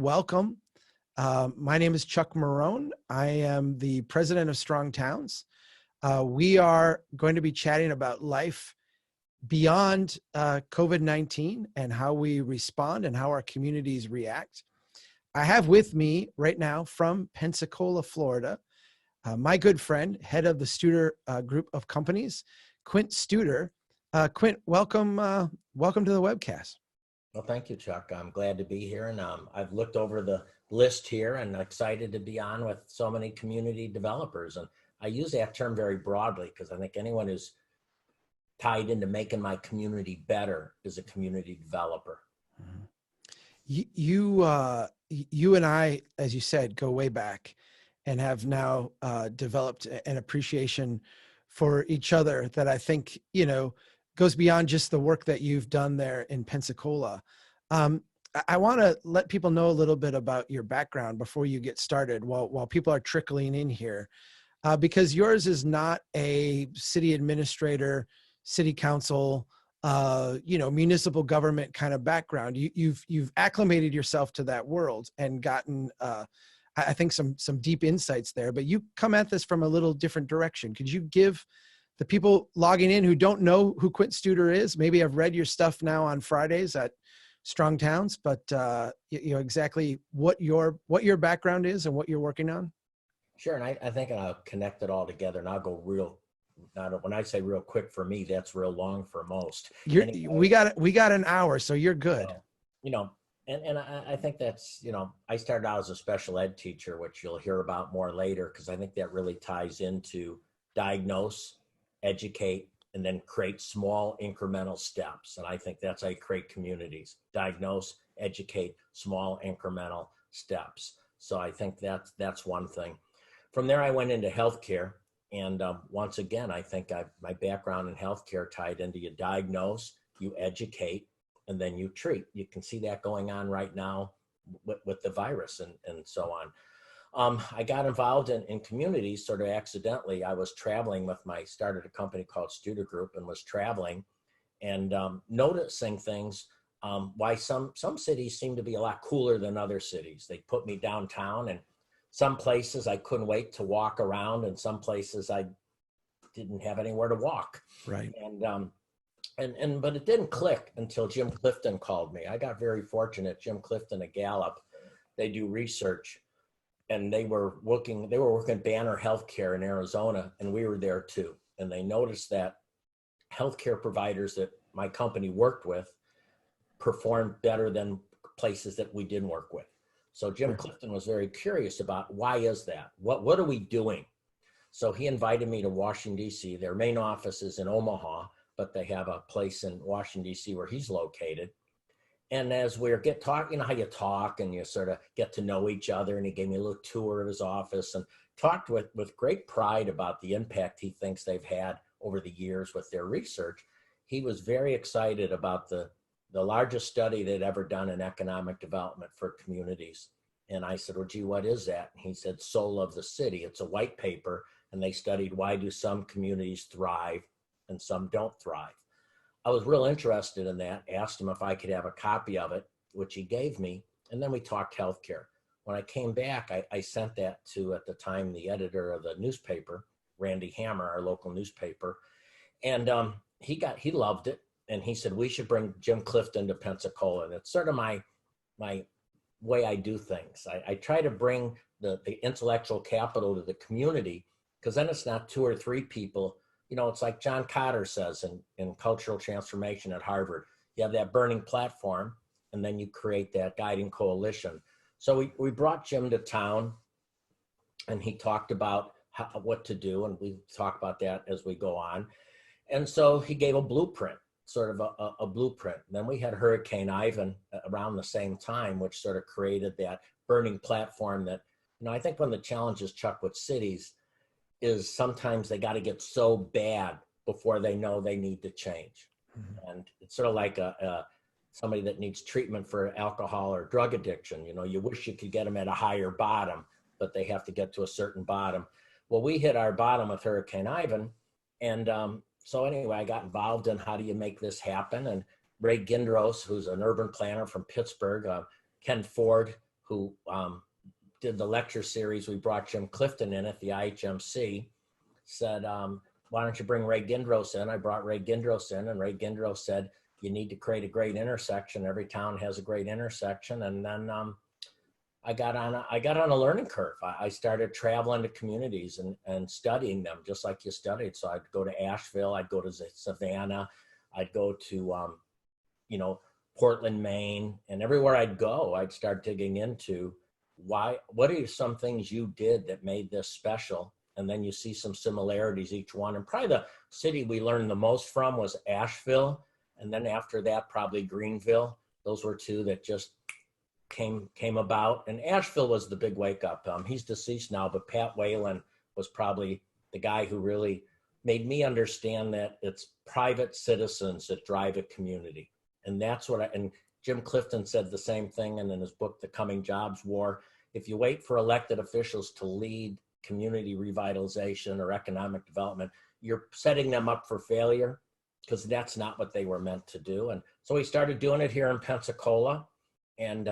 welcome. My name is Chuck Marohn. I am the president of Strong Towns. We are going to be chatting about life beyond COVID-19 and how we respond and how our communities react. I have with me right now from Pensacola, Florida, my good friend, head of the Studer group of companies, Quint Studer. Quint, welcome to the webcast. Well, thank you, Chuck. I'm glad to be here, and I've looked over the list here and excited to be on with so many community developers. And I use that term very broadly because I think anyone who's tied into making my community better is a community developer. You and I, as you said, go way back and have now developed an appreciation for each other that I think, goes beyond just the work that you've done there in Pensacola. I want to let people know a little bit about your background before you get started while people are trickling in here, because yours is not a city administrator, city council, municipal government kind of background. You've acclimated yourself to that world and gotten, I think, some deep insights there, but you come at this from a little different direction. Could you give the people logging in who don't know who Quint Studer is? Maybe I've read your stuff now on Fridays at Strong Towns, but exactly what your background is and what you're working on. Sure, and I think I'll connect it all together, and I'll go when I say real quick for me, that's real long for most. Anyway, we got an hour, so you're good. And I think that's, I started out as a special ed teacher, which you'll hear about more later, because I think that really ties into diagnose, educate, and then create small incremental steps. And I think that's how you create communities: diagnose, educate, small incremental steps. So I think that's one thing. From there, I went into healthcare. And once again, I think my background in healthcare tied into you diagnose, you educate, and then you treat. You can see that going on right now with the virus and so on. I got involved in communities sort of accidentally. I was traveling started a company called Studer Group and was traveling and noticing things, why some cities seem to be a lot cooler than other cities. They put me downtown, and some places I couldn't wait to walk around, and some places I didn't have anywhere to walk. Right. But it didn't click until Jim Clifton called me. I got very fortunate. Jim Clifton at Gallup, they do research, and they were working at Banner Healthcare in Arizona, and we were there too. And they noticed that healthcare providers that my company worked with performed better than places that we didn't work with. So Jim Clifton was very curious about, why is that? What are we doing? So he invited me to Washington, D.C. Their main office is in Omaha, but they have a place in Washington, D.C. where he's located. And as we were talking, how you talk and you sort of get to know each other, and he gave me a little tour of his office and talked with great pride about the impact he thinks they've had over the years with their research. He was very excited about the largest study they'd ever done in economic development for communities. And I said, well, gee, what is that? And he said, Soul of the City. It's a white paper, and they studied why do some communities thrive and some don't thrive. I was real interested in that, asked him if I could have a copy of it, which he gave me, and then we talked healthcare. When I came back, I sent that to, at the time, the editor of the newspaper, Randy Hammer, our local newspaper, and he loved it. And he said, we should bring Jim Clifton to Pensacola. And it's sort of my way I do things. I try to bring the intellectual capital to the community, because then it's not two or three people. It's like John Cotter says in Cultural Transformation at Harvard. You have that burning platform, and then you create that guiding coalition. So we brought Jim to town, and he talked about what to do, and we talk about that as we go on. And so he gave a blueprint. Sort of a blueprint. And then we had Hurricane Ivan around the same time, which sort of created that burning platform that, I think one of the challenges, Chuck, with cities is sometimes they got to get so bad before they know they need to change. Mm-hmm. And it's sort of like somebody that needs treatment for alcohol or drug addiction. You wish you could get them at a higher bottom, but they have to get to a certain bottom. Well, we hit our bottom with Hurricane Ivan, and so anyway, I got involved in how do you make this happen. And Ray Gindros, who's an urban planner from Pittsburgh, Ken Ford, who did the lecture series, we brought Jim Clifton in at the IHMC, said, why don't you bring Ray Gindros in? I brought Ray Gindros in, and Ray Gindros said, you need to create a great intersection. Every town has a great intersection. And then I got on a learning curve. I started traveling to communities and studying them just like you studied. So I'd go to Asheville, I'd go to Savannah, I'd go to, Portland, Maine, and everywhere I'd go, I'd start digging into what are some things you did that made this special? And then you see some similarities each one. And probably the city we learned the most from was Asheville. And then after that, probably Greenville. Those were two that just came about. And Asheville was the big wake up. He's deceased now, but Pat Whalen was probably the guy who really made me understand that it's private citizens that drive a community. And that's and Jim Clifton said the same thing. And in his book, The Coming Jobs War, if you wait for elected officials to lead community revitalization or economic development, you're setting them up for failure, because that's not what they were meant to do. And so we started doing it here in Pensacola, and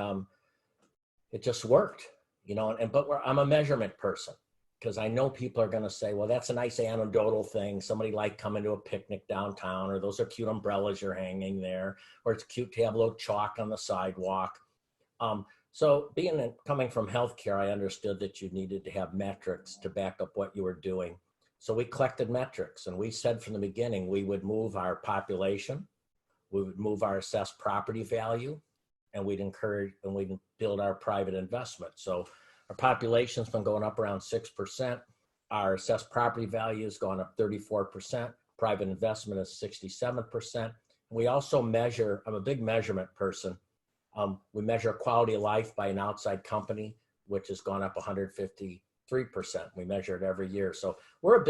it just worked, but I'm a measurement person, because I know people are going to say, well, that's a nice anecdotal thing. Somebody liked coming to a picnic downtown, or those are cute umbrellas you're hanging there, or it's cute to have a little chalk on the sidewalk. So coming from healthcare, I understood that you needed to have metrics to back up what you were doing. So we collected metrics, and we said from the beginning, we would move our population, we would move our assessed property value, and we'd build our private investment. So our population's been going up around 6%. Our assessed property value has gone up 34%. Private investment is 67%. We also measure, I'm a big measurement person. We measure quality of life by an outside company, which has gone up 153%. We measure it every year. So we're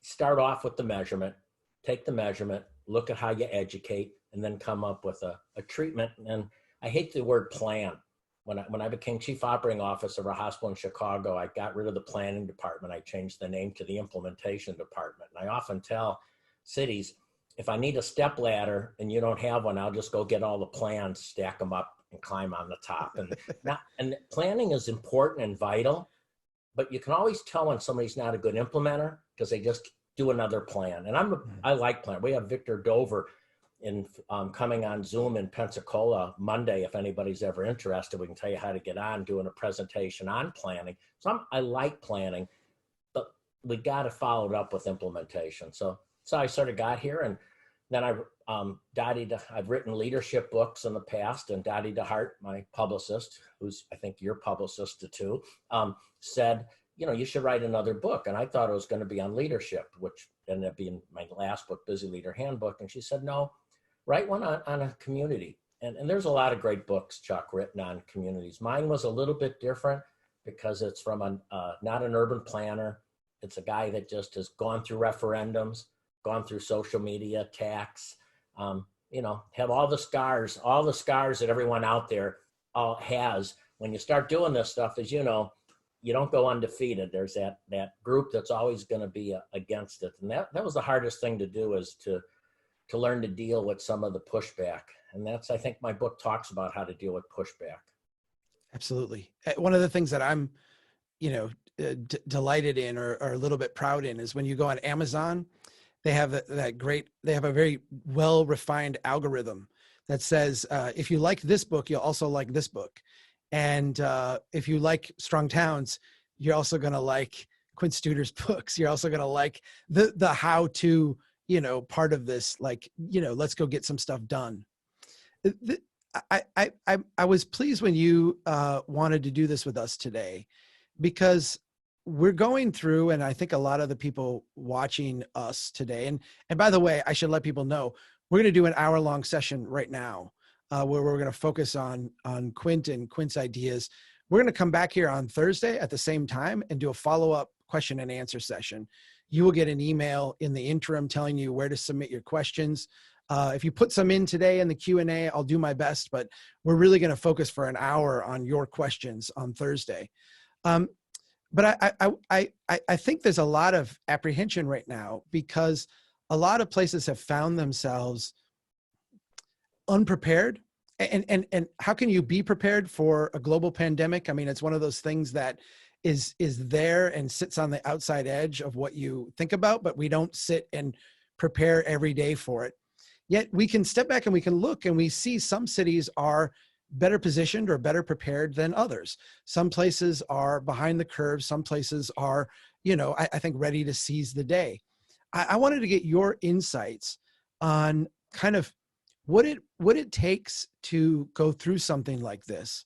start off with the measurement, take the measurement, look at how you educate, and then come up with a treatment. And I hate the word plan. When I became chief operating officer of a hospital in Chicago, I got rid of the planning department. I changed the name to the implementation department. And I often tell cities, if I need a step ladder and you don't have one, I'll just go get all the plans, stack them up, and climb on the top. And planning is important and vital, but you can always tell when somebody's not a good implementer because they just do another plan. And I like plan. We have Victor Dover coming on Zoom in Pensacola Monday. If anybody's ever interested, we can tell you how to get on doing a presentation on planning. So I like planning, but we got to follow it up with implementation. So I sort of got here, and then I've written leadership books in the past, and Dottie DeHart, my publicist, who's I think your publicist too, said, you should write another book. And I thought it was going to be on leadership, which ended up being my last book, Busy Leader Handbook. And she said, no, write one on a community. And there's a lot of great books, Chuck, written on communities. Mine was a little bit different because it's from not an urban planner. It's a guy that just has gone through referendums, gone through social media, tax, have all the scars that everyone out there has. When you start doing this stuff, as you know, you don't go undefeated. There's that group that's always going to be against it. And that was the hardest thing to do, is to learn to deal with some of the pushback. And I think my book talks about how to deal with pushback. Absolutely. One of the things that I'm, delighted in or a little bit proud in is when you go on Amazon, they have they have a very well-refined algorithm that says, if you like this book, you'll also like this book. And if you like Strong Towns, you're also going to like Quint Studer's books. You're also going to like the how-to, part of this, let's go get some stuff done. I was pleased when you wanted to do this with us today, because we're going through, and I think a lot of the people watching us today, and by the way, I should let people know, we're going to do an hour-long session right now where we're going to focus on Quint and Quint's ideas. We're going to come back here on Thursday at the same time and do a follow-up question and answer session. You will get an email in the interim telling you where to submit your questions. If you put some in today in the Q&A, I'll do my best, but we're really going to focus for an hour on your questions on Thursday. But I think there's a lot of apprehension right now, because a lot of places have found themselves unprepared And how can you be prepared for a global pandemic? I mean, it's one of those things that is there and sits on the outside edge of what you think about, but we don't sit and prepare every day for it. Yet we can step back and we can look and we see some cities are better positioned or better prepared than others. Some places are behind the curve. Some places are, I think ready to seize the day. I wanted to get your insights on kind of what it takes to go through something like this.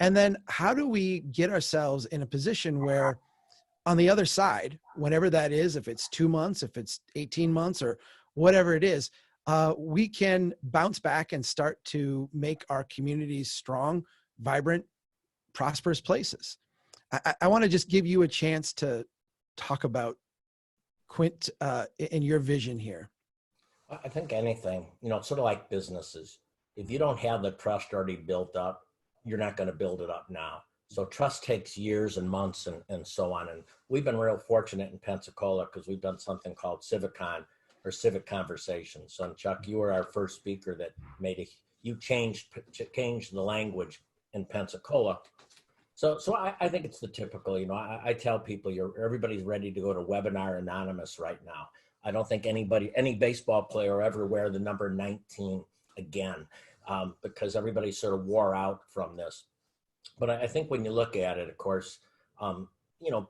And then how do we get ourselves in a position where on the other side, whenever that is, if it's 2 months, if it's 18 months or whatever it is, we can bounce back and start to make our communities strong, vibrant, prosperous places. I want to just give you a chance to talk about Quint in your vision here. I think anything, it's sort of like businesses. If you don't have the trust already built up, you're not going to build it up now. So trust takes years and months and so on. And we've been real fortunate in Pensacola because we've done something called Civicon or Civic Conversations. So Chuck, you were our first speaker that you changed the language in Pensacola. So I think it's the typical, I tell people everybody's ready to go to Webinar Anonymous right now. I don't think any baseball player will ever wear the number 19 again because everybody sort of wore out from this. But I think when you look at it, of course,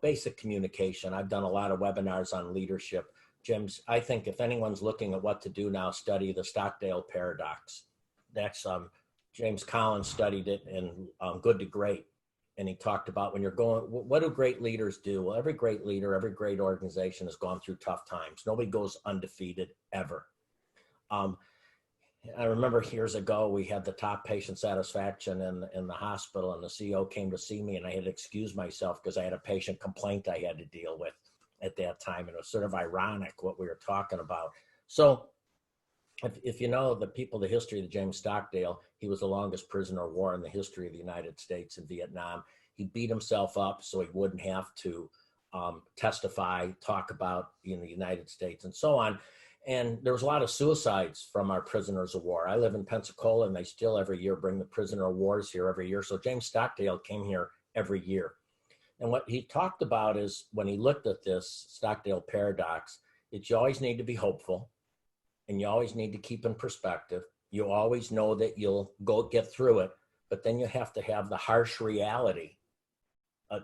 basic communication. I've done a lot of webinars on leadership. Jim's, I think if anyone's looking at what to do now, study the Stockdale Paradox. That's James Collins studied it in Good to Great. And he talked about when you're going, what do great leaders do? Well, every great leader, every great organization has gone through tough times. Nobody goes undefeated ever. I remember years ago, we had the top patient satisfaction in the hospital and the CEO came to see me and I had to excuse myself because I had a patient complaint I had to deal with at that time. And it was sort of ironic what we were talking about. So if you know the history of James Stockdale, he was the longest prisoner of war in the history of the United States in Vietnam. He beat himself up so he wouldn't have to testify, talk about in the United States and so on. And there was a lot of suicides from our prisoners of war. I live in Pensacola and they still every year bring the prisoner of wars here every year. So James Stockdale came here every year. And what he talked about is when he looked at this Stockdale Paradox, that you always need to be hopeful. And you always need to keep in perspective. You always know that you'll get through it, but then you have to have the harsh reality,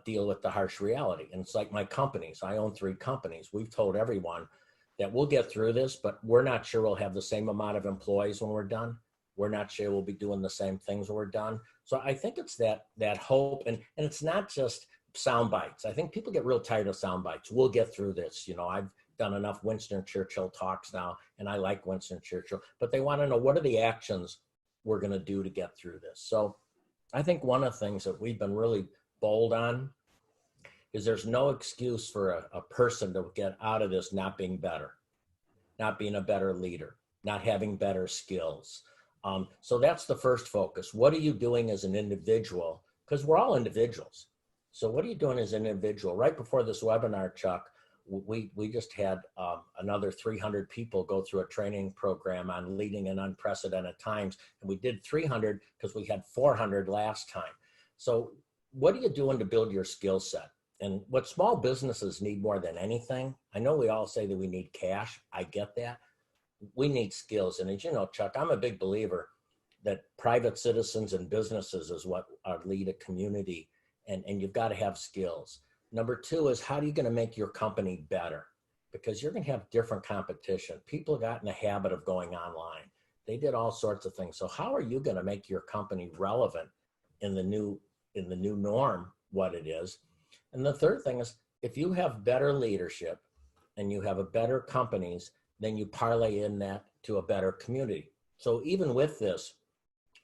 deal with the harsh reality. And it's like my companies. I own 3 companies. We've told everyone that we'll get through this, but we're not sure we'll have the same amount of employees when we're done. We're not sure we'll be doing the same things when we're done. So I think it's that hope, and it's not just sound bites. I think people get real tired of sound bites. We'll get through this. I've done enough Winston Churchill talks now, and I like Winston Churchill, but they want to know what are the actions we're going to do to get through this. So I think one of the things that we've been really bold on is there's no excuse for a person to get out of this not being better, not being a better leader, not having better skills. So that's the first focus. What are you doing as an individual? Because we're all individuals. So what are you doing as an individual? Right before this webinar, Chuck, we just had another 300 people go through a training program on leading in unprecedented times. And we did 300 because we had 400 last time. So what are you doing to build your skill set? And what small businesses need more than anything, I know we all say that we need cash. I get that. We need skills. And as you know, Chuck, I'm a big believer that private citizens and businesses is what lead a community. And you've got to have skills. Number 2 is how are you going to make your company better? Because you're going to have different competition. People got in the habit of going online. They did all sorts of things. So how are you going to make your company relevant in the new norm, what it is? And the third thing is if you have better leadership and you have a better companies, then you parlay in that to a better community. So even with this,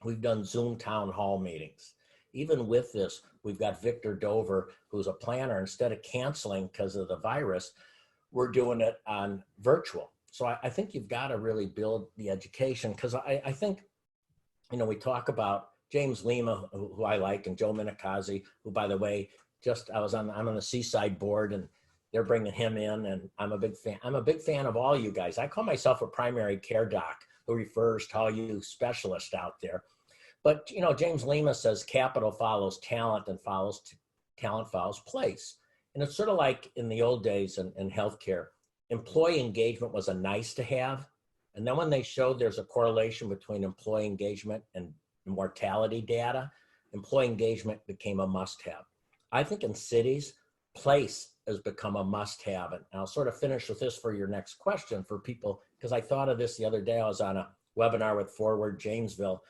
we've done Zoom town hall meetings. Even with this, we've got Victor Dover, who's a planner. Instead of canceling because of the virus, we're doing it on virtual. So I think you've got to really build the education because I think, we talk about James Lima, who I like, and Joe Minikazi, who, by the way, I'm on the Seaside board and they're bringing him in, and I'm a big fan. I'm a big fan of all you guys. I call myself a primary care doc who refers to all you specialists out there. But, James Lima says capital follows talent and talent follows place. And it's sort of like in the old days in healthcare, employee engagement was a nice to have. And then when they showed there's a correlation between employee engagement and mortality data, employee engagement became a must have. I think in cities, place has become a must have. And I'll sort of finish with this for your next question for people, because I thought of this the other day. I was on a webinar with Forward Janesville.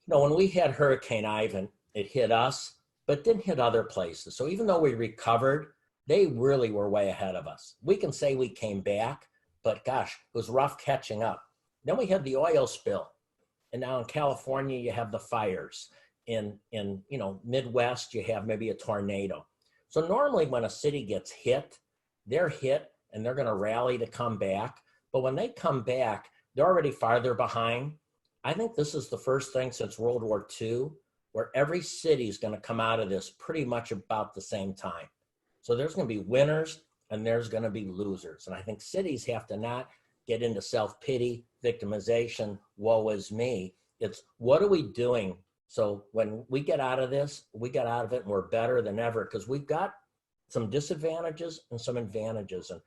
When we had Hurricane Ivan, it hit us, but didn't hit other places. So even though we recovered, they really were way ahead of us. We can say we came back, but gosh, it was rough catching up. Then we had the oil spill. And now in California, you have the fires. In Midwest, you have maybe a tornado. So normally when a city gets hit, they're hit and they're going to rally to come back. But when they come back, they're already farther behind. I think this is the first thing since World War II where every city is going to come out of this pretty much about the same time. So there's going to be winners and there's going to be losers. And I think cities have to not get into self-pity, victimization, woe is me. It's what are we doing? So when we get out of this, we get out of it and we're better than ever because we've got some disadvantages and some advantages. And,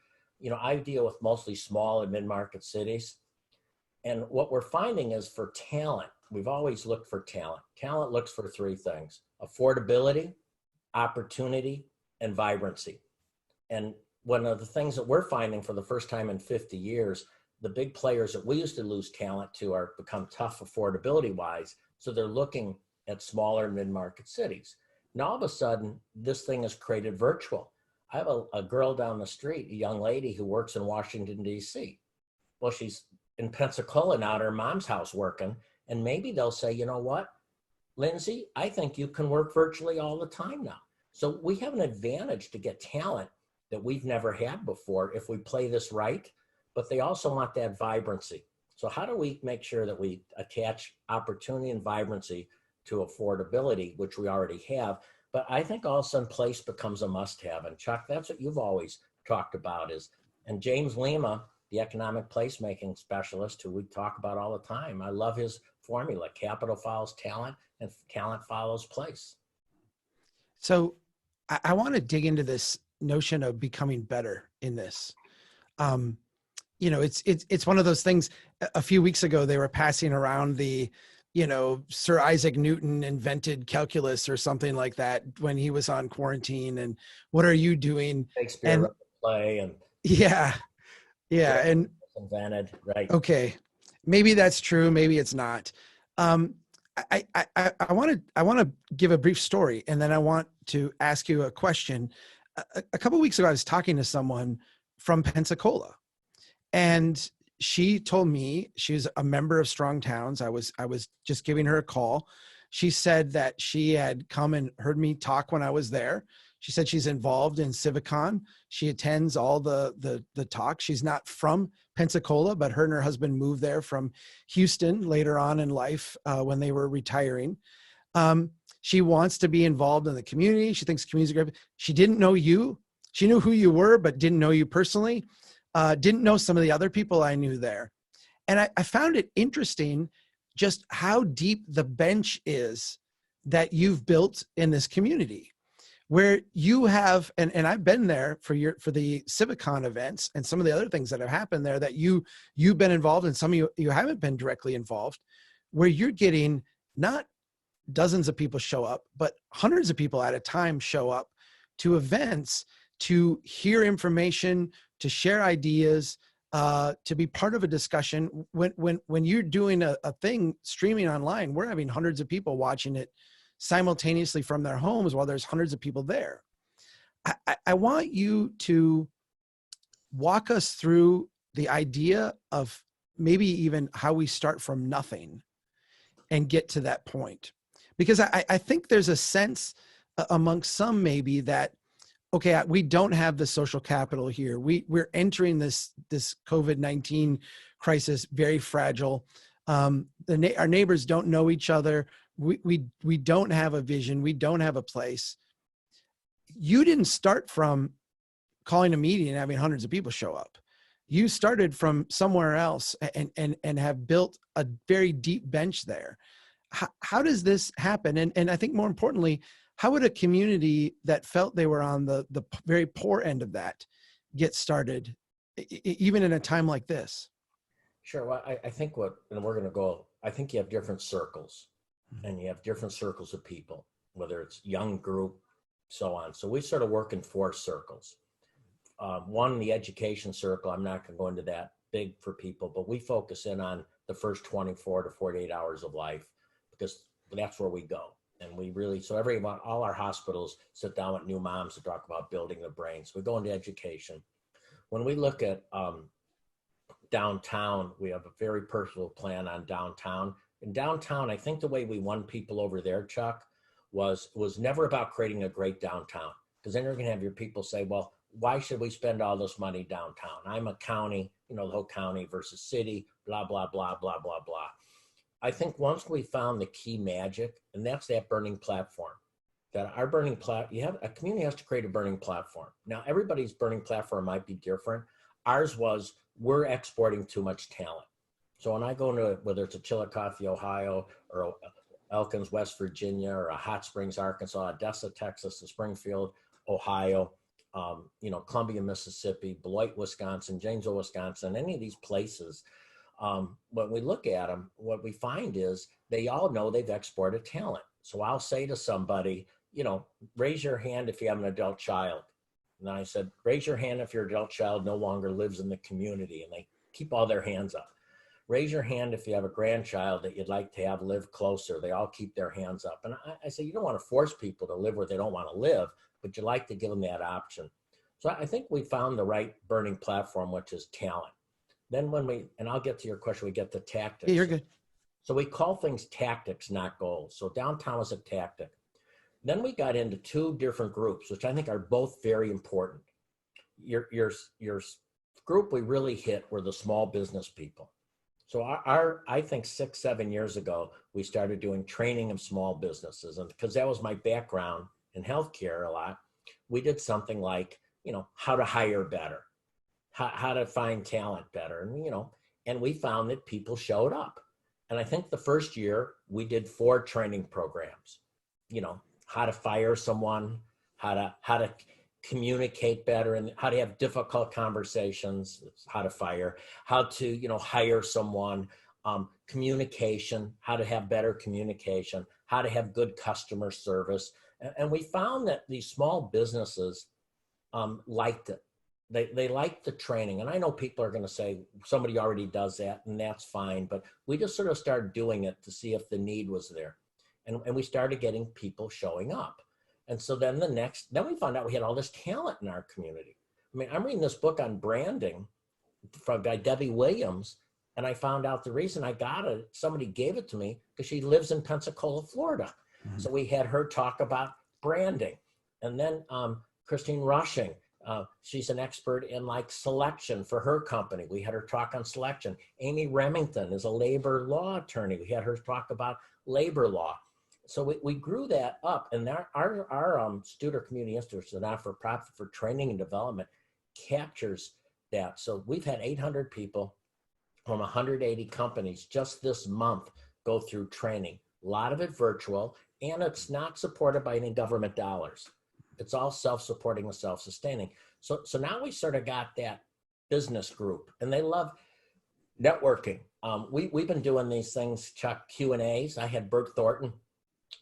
I deal with mostly small and mid-market cities. And what we're finding is for talent, we've always looked for talent. Talent looks for three things: affordability, opportunity, and vibrancy. And one of the things that we're finding for the first time in 50 years, the big players that we used to lose talent to are become tough affordability-wise. So they're looking at smaller mid-market cities. Now all of a sudden, this thing is created virtual. I have a girl down the street, a young lady who works in Washington, D.C. Well, she's in Pensacola now at her mom's house working. And maybe they'll say, you know what, Lindsay, I think you can work virtually all the time now. So we have an advantage to get talent that we've never had before if we play this right, but they also want that vibrancy. So how do we make sure that we attach opportunity and vibrancy to affordability, which we already have? But I think all of a sudden place becomes a must-have. And Chuck, that's what you've always talked about and James Lima, the economic placemaking specialist who we talk about all the time, I love his formula: capital follows talent and talent follows place. So I want to dig into this notion of becoming better in this. It's one of those things. A few weeks ago, they were passing around the, Sir Isaac Newton invented calculus or something like that when he was on quarantine. And what are you doing? Shakespeare play and yeah, and invented, right? Okay, maybe that's true. Maybe it's not. I want to give a brief story, and then I want to ask you a question. A couple of weeks ago, I was talking to someone from Pensacola, and she told me she's a member of Strong Towns. I was just giving her a call. She said that she had come and heard me talk when I was there. She said she's involved in Civicon. She attends all the talks. She's not from Pensacola, but her and her husband moved there from Houston later on in life when they were retiring. She wants to be involved in the community. She thinks community is great. She didn't know you. She knew who you were, but didn't know you personally. Didn't know some of the other people I knew there. And I found it interesting just how deep the bench is that you've built in this community, where you have, and I've been there for the Civicon events and some of the other things that have happened there that you've been involved in. Some of you haven't been directly involved, where you're getting not dozens of people show up, but hundreds of people at a time show up to events to hear information, to share ideas, to be part of a discussion. When you're doing a thing streaming online, we're having hundreds of people watching it simultaneously from their homes while there's hundreds of people there. I want you to walk us through the idea of maybe even how we start from nothing and get to that point. Because I think there's a sense amongst some maybe that, okay, we don't have the social capital here. We're entering this COVID-19 crisis very fragile. Our neighbors don't know each other. We don't have a vision. We don't have a place. You didn't start from calling a meeting and having hundreds of people show up. You started from somewhere else and have built a very deep bench there. how does this happen? And I think more importantly, how would a community that felt they were on the very poor end of that get started, even in a time like this? Sure. Well, I think and we're going to go, I think you have different circles and you have different circles of people, whether it's young group, so on. So we sort of work in four circles. One, the education circle, I'm not going to go into that big for people, but we focus in on the first 24 to 48 hours of life because that's where we go. And we really, so all our hospitals sit down with new moms to talk about building the brain. So we go into education. When we look at downtown, we have a very personal plan on downtown. In downtown, I think the way we won people over there, Chuck, was never about creating a great downtown. Because then you're going to have your people say, well, why should we spend all this money downtown? I'm a county, the whole county versus city, blah, blah, blah, blah, blah, blah. I think once we found the key magic, and that's that burning platform, that our burning a community has to create a burning platform. Now, everybody's burning platform might be different. Ours was, we're exporting too much talent. So when I go into, whether it's a Chillicothe, Ohio, or Elkins, West Virginia, or a Hot Springs, Arkansas, Odessa, Texas, and Springfield, Ohio, Columbia, Mississippi, Beloit, Wisconsin, Janesville, Wisconsin, any of these places, when we look at them, what we find is they all know they've exported talent. So I'll say to somebody, raise your hand if you have an adult child. And I said, raise your hand if your adult child no longer lives in the community. And they keep all their hands up. Raise your hand if you have a grandchild that you'd like to have live closer. They all keep their hands up. And I say, you don't want to force people to live where they don't want to live, but you like to give them that option. So I think we found the right burning platform, which is talent. Then and I'll get to your question, we get to tactics. Yeah, you're good. So we call things tactics, not goals. So downtown is a tactic. Then we got into two different groups, which I think are both very important. Your group we really hit were the small business people. So I think 6-7 years ago, we started doing training of small businesses. And because that was my background in healthcare a lot, we did something like, how to hire better, how to find talent better. And we found that people showed up. And I think the first year we did 4 training programs, how to fire someone, how to communicate better, and how to have difficult conversations, how to fire, how to, hire someone, communication, how to have better communication, how to have good customer service. And we found that these small businesses liked it. They liked the training. And I know people are going to say somebody already does that, and that's fine. But we just sort of started doing it to see if the need was there. And we started getting people showing up. And so then then we found out we had all this talent in our community. I mean, I'm reading this book on branding by Debbie Williams, and I found out the reason I got it, somebody gave it to me because she lives in Pensacola, Florida. Mm-hmm. So we had her talk about branding. And then Christine Rushing, she's an expert in selection for her company. We had her talk on selection. Amy Remington is a labor law attorney. We had her talk about labor law. So we grew that up, and our Studer Community Institute, a not-for-profit for training and development, captures that. So we've had 800 people from 180 companies just this month go through training. A lot of it virtual, and it's not supported by any government dollars. It's all self-supporting and self-sustaining. So now we sort of got that business group, and they love networking. We've been doing these things, Chuck, Q&As. I had Bert Thornton,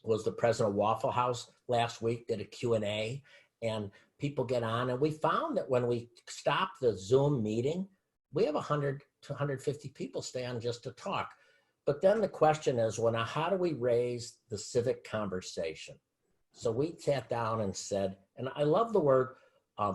was the president of Waffle House last week, did a Q&A, and people get on. And we found that when we stop the Zoom meeting, we have 100 to 150 people stay on just to talk. But then the question is, how do we raise the civic conversation? So we sat down and said, and I love the word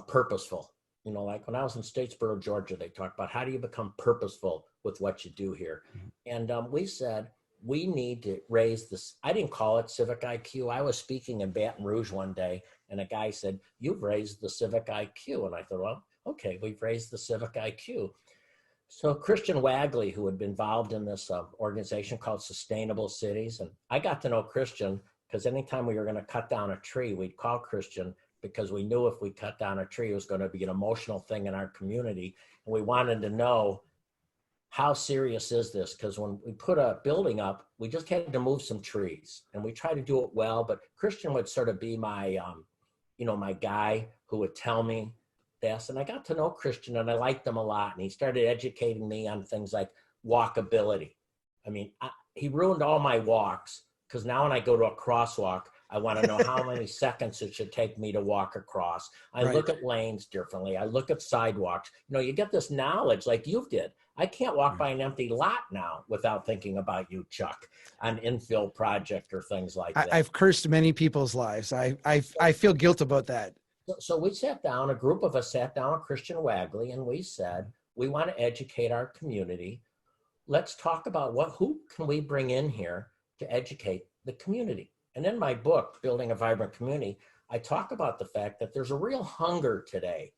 purposeful. Like when I was in Statesboro, Georgia, they talked about how do you become purposeful with what you do here? Mm-hmm. And we said, we need to raise this. I didn't call it civic IQ. I was speaking in Baton Rouge one day, and a guy said, you've raised the civic IQ. And I thought, well, okay, we've raised the civic IQ. So Christian Wagley, who had been involved in this organization called Sustainable Cities, and I got to know Christian because anytime we were going to cut down a tree, we'd call Christian because we knew if we cut down a tree, it was going to be an emotional thing in our community. And we wanted to know, how serious is this? Because when we put a building up, we just had to move some trees, and we try to do it well. But Christian would sort of be my, my guy who would tell me this. And I got to know Christian, and I liked him a lot. And he started educating me on things like walkability. I mean, he ruined all my walks, because now when I go to a crosswalk, I want to know how many seconds it should take me to walk across. I look at lanes differently. I look at sidewalks. You get this knowledge like you did. I can't walk by an empty lot now without thinking about you, Chuck, on infill project or things like that. I've cursed many people's lives. I feel guilt about that. So we sat down, a group of us sat down with Christian Wagley, and we said, we want to educate our community. Let's talk about who can we bring in here to educate the community. And in my book, Building a Vibrant Community, I talk about the fact that there's a real hunger today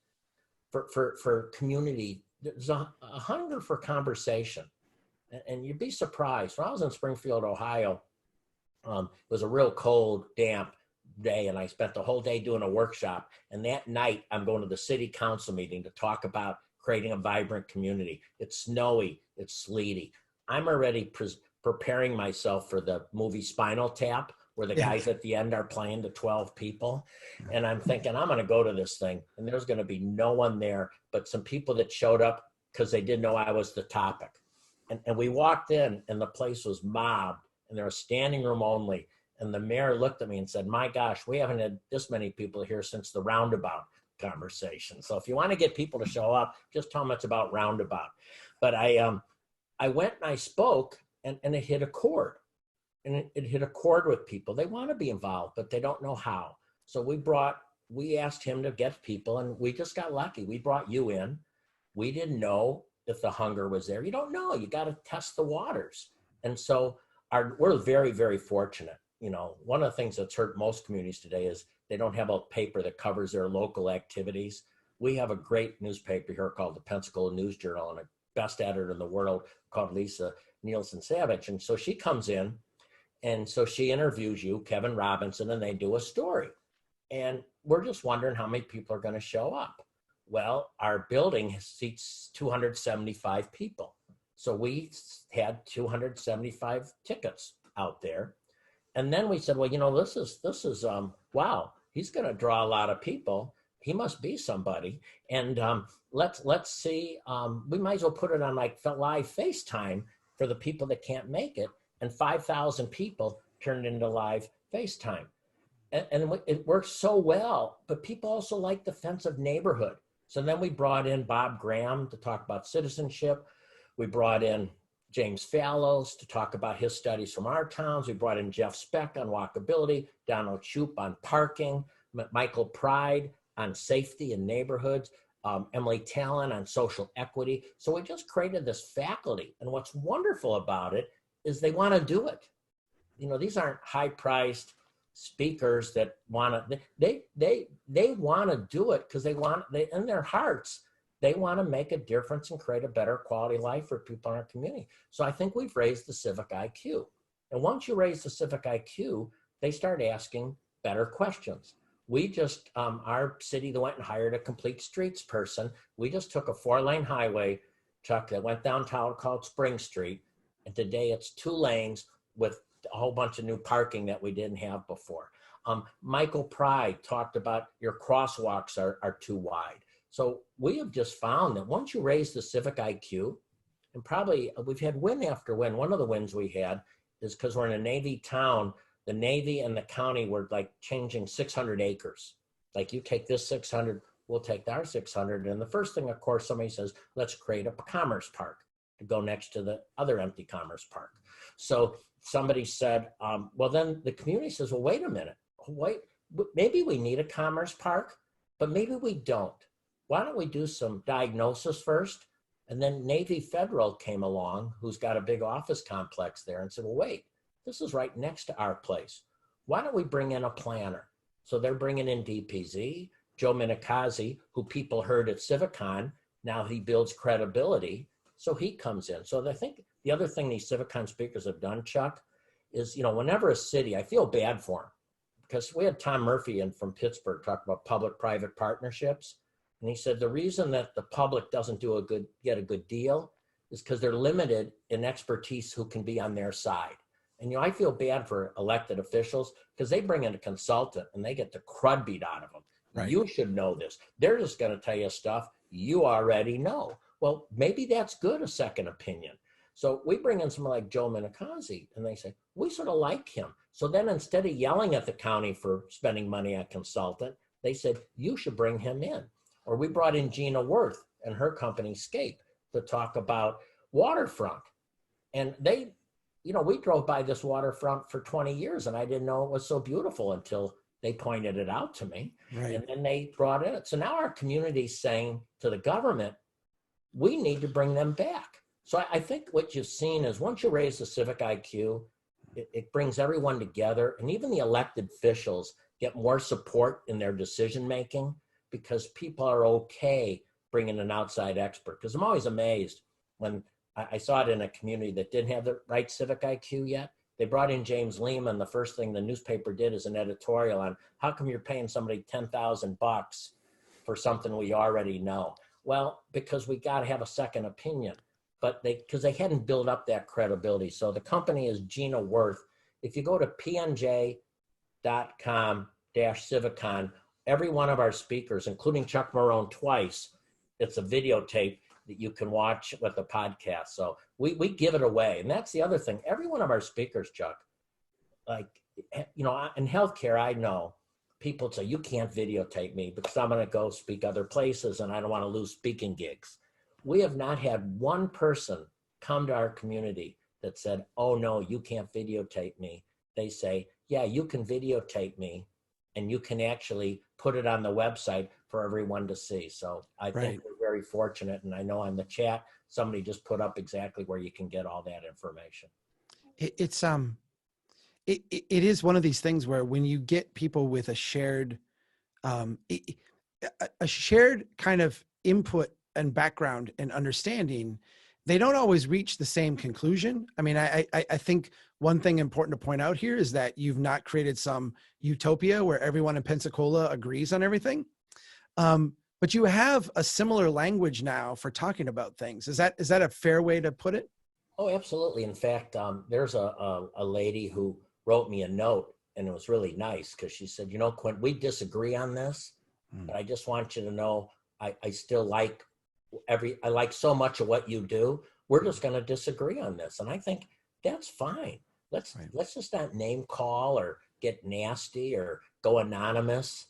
for community. There's a hunger for conversation. And you'd be surprised. When I was in Springfield, Ohio, it was a real cold, damp day, and I spent the whole day doing a workshop. And that night, I'm going to the city council meeting to talk about creating a vibrant community. It's snowy, it's sleety. I'm already preparing myself for the movie Spinal Tap, where the guys at the end are playing to 12 people. And I'm thinking, I'm going to go to this thing, and there's going to be no one there but some people that showed up because they didn't know I was the topic. And we walked in, and the place was mobbed, and there was standing room only. And the mayor looked at me and said, my gosh, we haven't had this many people here since the roundabout conversation. So if you want to get people to show up, just tell them it's about roundabout. But I went and I spoke, and it hit a chord. And it hit a chord with people. They want to be involved, but they don't know how. So we asked him to get people, and we just got lucky. We brought you in. We didn't know if the hunger was there. You don't know. You got to test the waters. And so we're very, very fortunate. One of the things that's hurt most communities today is they don't have a paper that covers their local activities. We have a great newspaper here called the Pensacola News Journal, and a best editor in the world called Lisa Nielsen Savage. And so she comes in, and so she interviews you, Kevin Robinson, and they do a story. And we're just wondering how many people are going to show up. Well, our building seats 275 people. So we had 275 tickets out there. And then we said, well, this is wow, he's going to draw a lot of people. He must be somebody. And let's see, we might as well put it on like live FaceTime for the people that can't make it. And 5,000 people turned into live FaceTime. And it worked so well, but people also like the sense of neighborhood. So then we brought in Bob Graham to talk about citizenship. We brought in James Fallows to talk about his studies from our towns. We brought in Jeff Speck on walkability, Donald Shoup on parking, Michael Pride on safety in neighborhoods, Emily Talon on social equity. So we just created this faculty. And what's wonderful about it is they want to do it. These aren't high-priced speakers that want to, they want to do it because they in their hearts, they want to make a difference and create a better quality life for people in our community. So I think we've raised the civic IQ. And once you raise the civic IQ, they start asking better questions. We just, our city that went and hired a complete streets person. We just took a 4-lane highway, Chuck, that went downtown called Spring Street. And today it's 2 lanes with a whole bunch of new parking that we didn't have before. Michael Pride talked about your crosswalks are too wide. So we have just found that once you raise the civic IQ, and probably we've had win after win. One of the wins we had is because we're in a Navy town, the Navy and the county were like changing 600 acres. Like, you take this 600, we'll take our 600. And the first thing, of course, somebody says, let's create a commerce park to go next to the other empty commerce park. So somebody said, well, then the community says, well, wait a minute, maybe we need a commerce park, but maybe we don't. Why don't we do some diagnosis first? And then Navy Federal came along, who's got a big office complex there, and said, well, wait, this is right next to our place. Why don't we bring in a planner? So they're bringing in DPZ, Joe Minicazzi, who people heard at CivicCon. Now he builds credibility. So he comes in. So I think the other thing these CivicCon speakers have done, Chuck, is, whenever a city, I feel bad for him, because we had Tom Murphy in from Pittsburgh talk about public-private partnerships. And he said, the reason that the public doesn't get a good deal is because they're limited in expertise who can be on their side. And, I feel bad for elected officials because they bring in a consultant and they get the crud beat out of them. Right. You should know this. They're just going to tell you stuff you already know. Well, maybe that's good, a second opinion. So we bring in someone like Joe Minicozzi and they say, we sort of like him. So then instead of yelling at the county for spending money on a consultant, they said, you should bring him in. Or we brought in Gina Worth and her company Scape to talk about waterfront. And they, we drove by this waterfront for 20 years and I didn't know it was so beautiful until they pointed it out to me. Right. And then they brought it. So now our community's saying to the government, we need to bring them back. So I think what you've seen is once you raise the civic IQ, it brings everyone together, and even the elected officials get more support in their decision-making because people are okay bringing an outside expert. Because I'm always amazed when I saw it in a community that didn't have the right civic IQ yet. They brought in James Lehman. The first thing the newspaper did is an editorial on how come you're paying somebody $10,000 for something we already know. Well, because we got to have a second opinion, but because they hadn't built up that credibility. So the company is Gina Worth. If you go to pnj.com/Civicon, every one of our speakers, including Chuck Marohn twice, it's a videotape that you can watch with the podcast. So we give it away. And that's the other thing. Every one of our speakers, Chuck, like, in healthcare, I know people say, you can't videotape me because I'm going to go speak other places and I don't want to lose speaking gigs. We have not had one person come to our community that said, oh no, you can't videotape me. They say, yeah, you can videotape me and you can actually put it on the website for everyone to see. So I think we're very fortunate. And I know on the chat, somebody just put up exactly where you can get all that information. It is one of these things where when you get people with a shared kind of input and background and understanding, they don't always reach the same conclusion. I mean, I think one thing important to point out here is that you've not created some utopia where everyone in Pensacola agrees on everything. But you have a similar language now for talking about things. Is that a fair way to put it? Oh, absolutely. In fact, there's a lady who wrote me a note, and it was really nice because she said, Quint, we disagree on this, but I just want you to know I still like I like so much of what you do. We're just going to disagree on this. And I think that's fine. Let's just not name call or get nasty or go anonymous.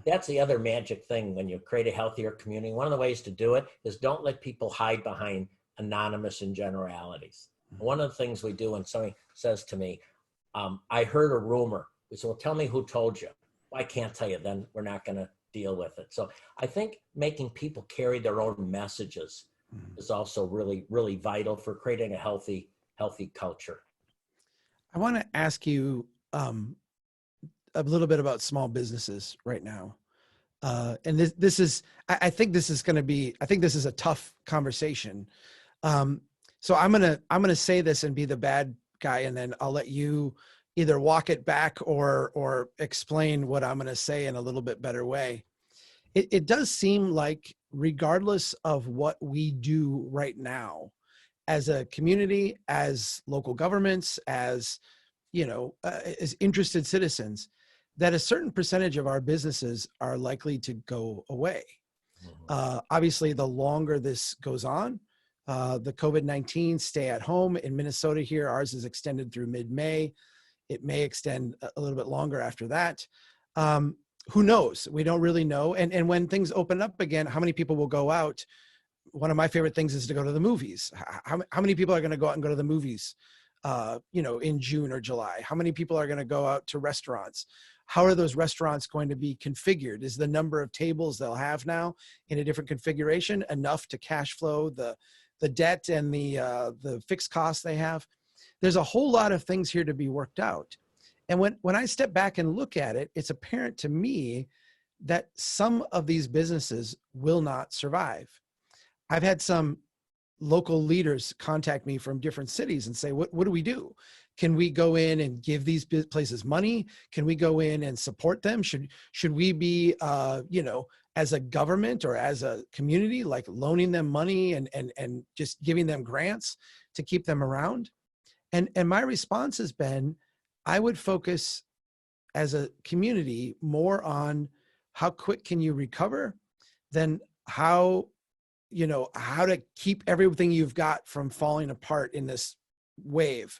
That's the other magic thing when you create a healthier community. One of the ways to do it is don't let people hide behind anonymous and generalities. One of the things we do when somebody says to me, I heard a rumor. We say, well, tell me who told you. Well, I can't tell you. Then we're not going to deal with it. So I think making people carry their own messages is also really, really vital for creating a healthy culture. I want to ask you a little bit about small businesses right now. And this is, I think this is a tough conversation. So I'm going to say this and be the bad guy, and then I'll let you either walk it back or explain what I'm going to say in a little bit better way. It does seem like regardless of what we do right now as a community, as local governments, as interested citizens, that a certain percentage of our businesses are likely to go away. Obviously, the longer this goes on, the COVID-19 stay at home in Minnesota here, ours is extended through mid-May. It may extend a little bit longer after that. Who knows? We don't really know. And when things open up again, how many people will go out? One of my favorite things is to go to the movies. How many people are going to go out and go to the movies, in June or July? How many people are going to go out to restaurants? How are those restaurants going to be configured? Is the number of tables they'll have now in a different configuration enough to cash flow the debt and the fixed costs they have? There's a whole lot of things here to be worked out. And when I step back and look at it, it's apparent to me that some of these businesses will not survive. I've had some local leaders contact me from different cities and say, what do we do? Can we go in and give these places money? Can we go in and support them? Should we be, as a government or as a community, like loaning them money and just giving them grants to keep them around? And my response has been, I would focus as a community more on how quick can you recover than how to keep everything you've got from falling apart in this wave.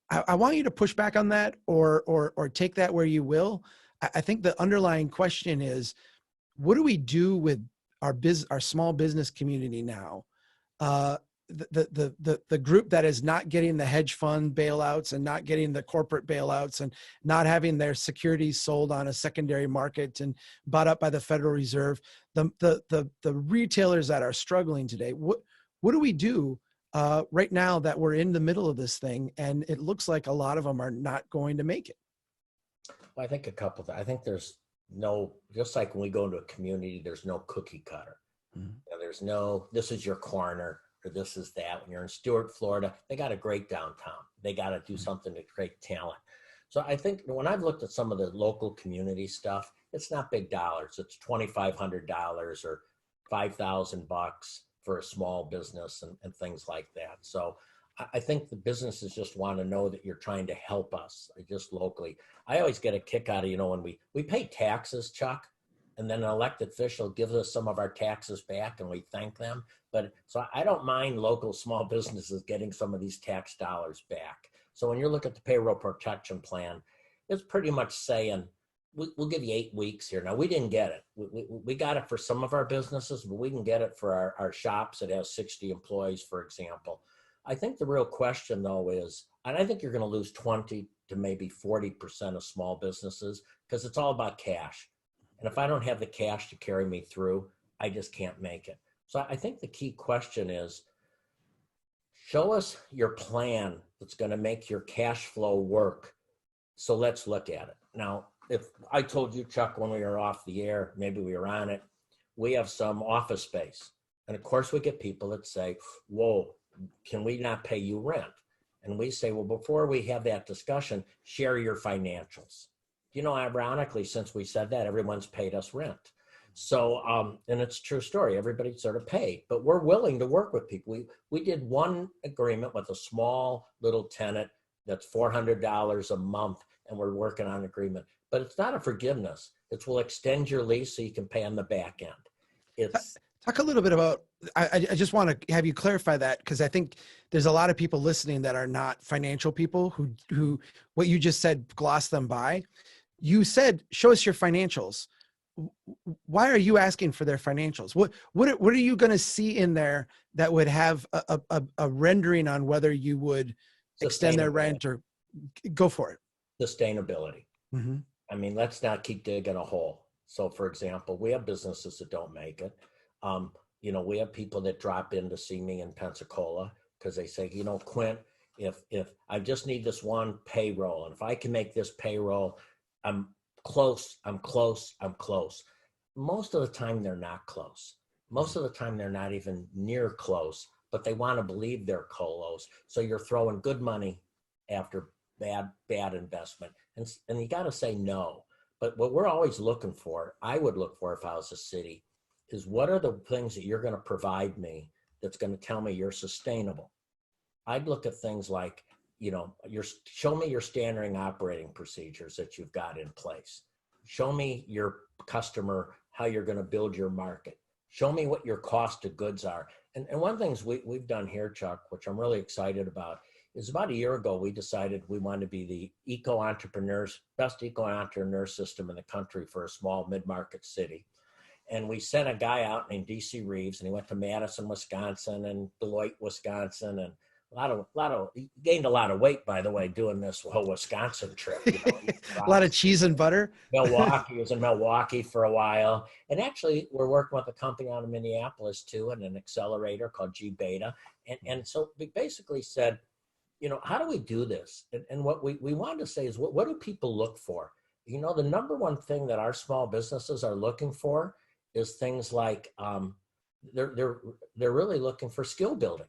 I want you to push back on that or take that where you will. I think the underlying question is, what do we do with our small business community now? The group that is not getting the hedge fund bailouts and not getting the corporate bailouts and not having their securities sold on a secondary market and bought up by the Federal Reserve, the retailers that are struggling today. What do we do right now that we're in the middle of this thing and it looks like a lot of them are not going to make it? Well, I think I think there's just like when we go into a community, there's no cookie cutter. Mm-hmm. There's no, this is your corner, or this is that. When you're in Stuart, Florida, they got a great downtown. They got to do something to create talent. So I think when I've looked at some of the local community stuff, it's not big dollars. It's $2,500 or $5,000 for a small business and things like that. So I think the businesses just want to know that you're trying to help us just locally. I always get a kick out of, when we pay taxes, Chuck, and then an elected official gives us some of our taxes back and we thank them. But so I don't mind local small businesses getting some of these tax dollars back. So when you look at the payroll protection plan, it's pretty much saying, we'll give you 8 weeks here. Now, we didn't get it. We got it for some of our businesses, but we can get it for our shops that have 60 employees, for example. I think the real question, though, is, and I think you're going to lose 20 to maybe 40% of small businesses because it's all about cash. And if I don't have the cash to carry me through, I just can't make it. So I think the key question is, show us your plan that's going to make your cash flow work. So let's look at it. Now, if I told you, Chuck, when we were off the air, maybe we were on it, we have some office space. And of course, we get people that say, whoa, can we not pay you rent? And we say, well, before we have that discussion, share your financials. Ironically, since we said that, everyone's paid us rent. So, and it's a true story. Everybody sort of paid, but we're willing to work with people. We did one agreement with a small little tenant that's $400 a month, and we're working on an agreement. But it's not a forgiveness. It's we'll extend your lease so you can pay on the back end. It's talk a little bit about. I just want to have you clarify that, because I think there's a lot of people listening that are not financial people who what you just said glossed them by. You said, show us your financials. Why are you asking for their financials? What are you going to see in there that would have a rendering on whether you would extend their rent or go for it? Sustainability. Mm-hmm. I mean, let's not keep digging a hole. So, for example, we have businesses that don't make it. We have people that drop in to see me in Pensacola because they say, Quint, if I just need this one payroll, and if I can make this payroll, I'm close. Most of the time, they're not close. Most of the time, they're not even near close, but they want to believe they're close. So you're throwing good money after bad investment. And you got to say no. But what we're always looking for, I would look for if I was a city, is what are the things that you're going to provide me that's going to tell me you're sustainable? I'd look at things like, show me your standard operating procedures that you've got in place. Show me your customer, how you're going to build your market. Show me what your cost of goods are. And one of the things we've done here, Chuck, which I'm really excited about, is about a year ago, we decided we wanted to be the best eco-entrepreneur system in the country for a small mid-market city. And we sent a guy out named DC Reeves, and he went to Madison, Wisconsin, and Beloit, Wisconsin, and he gained a lot of weight, by the way, doing this whole Wisconsin trip. A lot of cheese and butter. Milwaukee, was in Milwaukee for a while. And actually, we're working with a company out of Minneapolis, too, and an accelerator called G Beta. And so we basically said, how do we do this? And what we wanted to say is, what do people look for? The number one thing that our small businesses are looking for is things like they're really looking for skill building.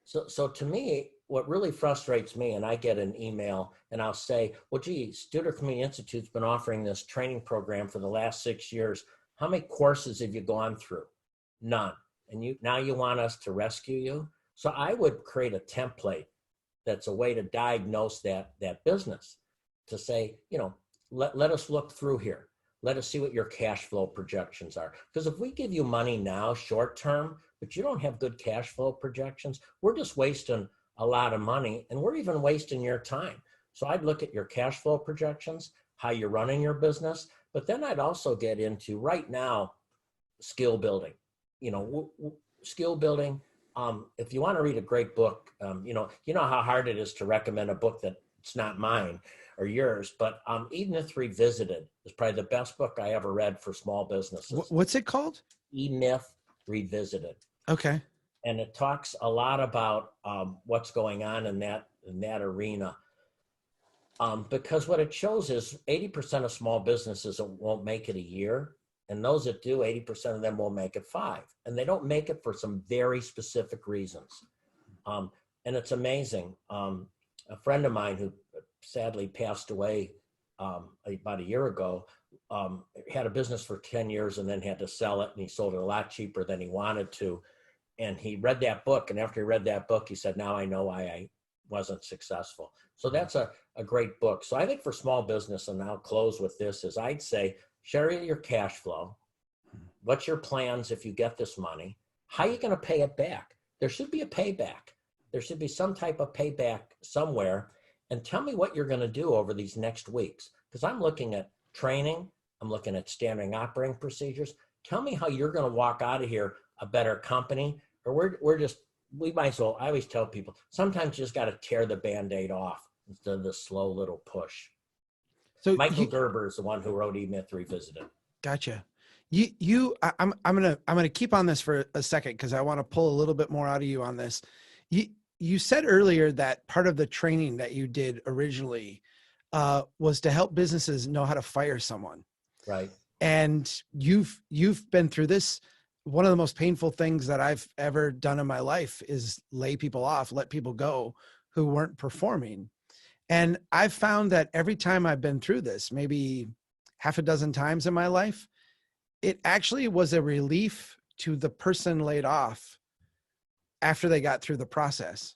So to me, what really frustrates me, and I get an email and I'll say, well, gee, Studer Community Institute's been offering this training program for the last 6 years. How many courses have you gone through? None. And now you want us to rescue you? So I would create a template that's a way to diagnose that business, to say, let us look through here. Let us see what your cash flow projections are. Because if we give you money now, short term, but you don't have good cash flow projections, we're just wasting a lot of money, and we're even wasting your time. So I'd look at your cash flow projections, how you're running your business, but then I'd also get into, right now, skill building. Skill building. If you want to read a great book, you know how hard it is to recommend a book that's not mine or yours, but E-Myth Revisited is probably the best book I ever read for small businesses. What's it called? E-Myth Revisited. Okay. And it talks a lot about what's going on in that arena. Because what it shows is 80% of small businesses won't make it a year. And those that do, 80% of them will make it 5. And they don't make it for some very specific reasons. And it's amazing. A friend of mine who sadly passed away about a year ago had a business for 10 years and then had to sell it. And he sold it a lot cheaper than he wanted to. And he read that book. And after he read that book, he said, now I know why I wasn't successful. So that's a great book. So I think for small business, and I'll close with this, is I'd say, share your cash flow. What's your plans if you get this money? How are you going to pay it back? There should be a payback. There should be some type of payback somewhere. And tell me what you're going to do over these next weeks. Because I'm looking at training. I'm looking at standard operating procedures. Tell me how you're going to walk out of here a better company. Or we might as well, I always tell people, sometimes you just got to tear the Band-Aid off instead of the slow little push. So Michael Gerber is the one who wrote E-Myth Revisited. Gotcha. I'm gonna keep on this for a second because I want to pull a little bit more out of you on this. You said earlier that part of the training that you did originally was to help businesses know how to fire someone. Right. And you've been through this. One of the most painful things that I've ever done in my life is lay people off, let people go who weren't performing. And I've found that every time I've been through this, maybe half a dozen times in my life, it actually was a relief to the person laid off after they got through the process.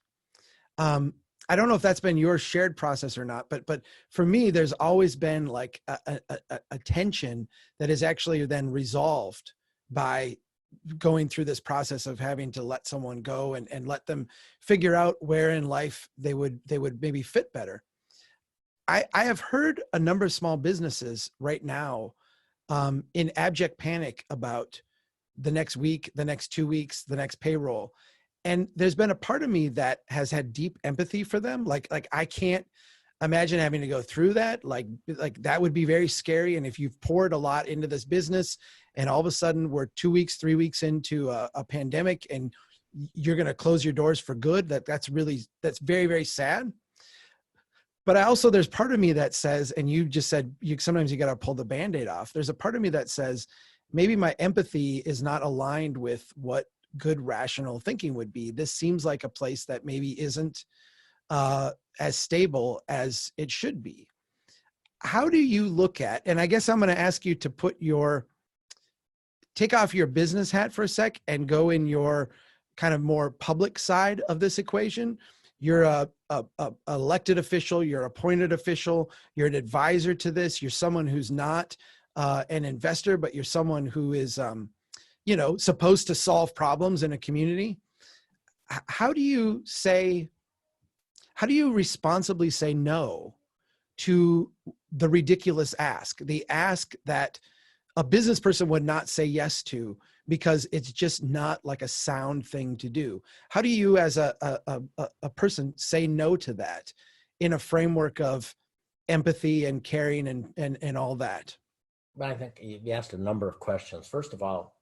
I don't know if that's been your shared process or not, but for me, there's always been like a tension that is actually then resolved by going through this process of having to let someone go and let them figure out where in life they would maybe fit better. I have heard a number of small businesses right now in abject panic about the next week, the next 2 weeks, the next payroll. And there's been a part of me that has had deep empathy for them. Like I can't imagine having to go through that. Like that would be very scary. And if you've poured a lot into this business and all of a sudden we're 2 weeks, 3 weeks into a pandemic and you're going to close your doors for good, that's very, very sad. But there's part of me that says, and you just said, sometimes you got to pull the Band-Aid off. There's a part of me that says, maybe my empathy is not aligned with what good rational thinking would be. This seems like a place that maybe isn't as stable as it should be. How do you look at, and I guess I'm going to ask you to take off your business hat for a sec and go in your kind of more public side of this equation. You're a elected official, you're appointed official, you're an advisor to this. You're someone who's not an investor, but you're someone who is, supposed to solve problems in a community. How do you responsibly say no to the ridiculous ask, the ask that a business person would not say yes to because it's just not like a sound thing to do? How do you as a person say no to that in a framework of empathy and caring and all that? But I think you asked a number of questions. First of all,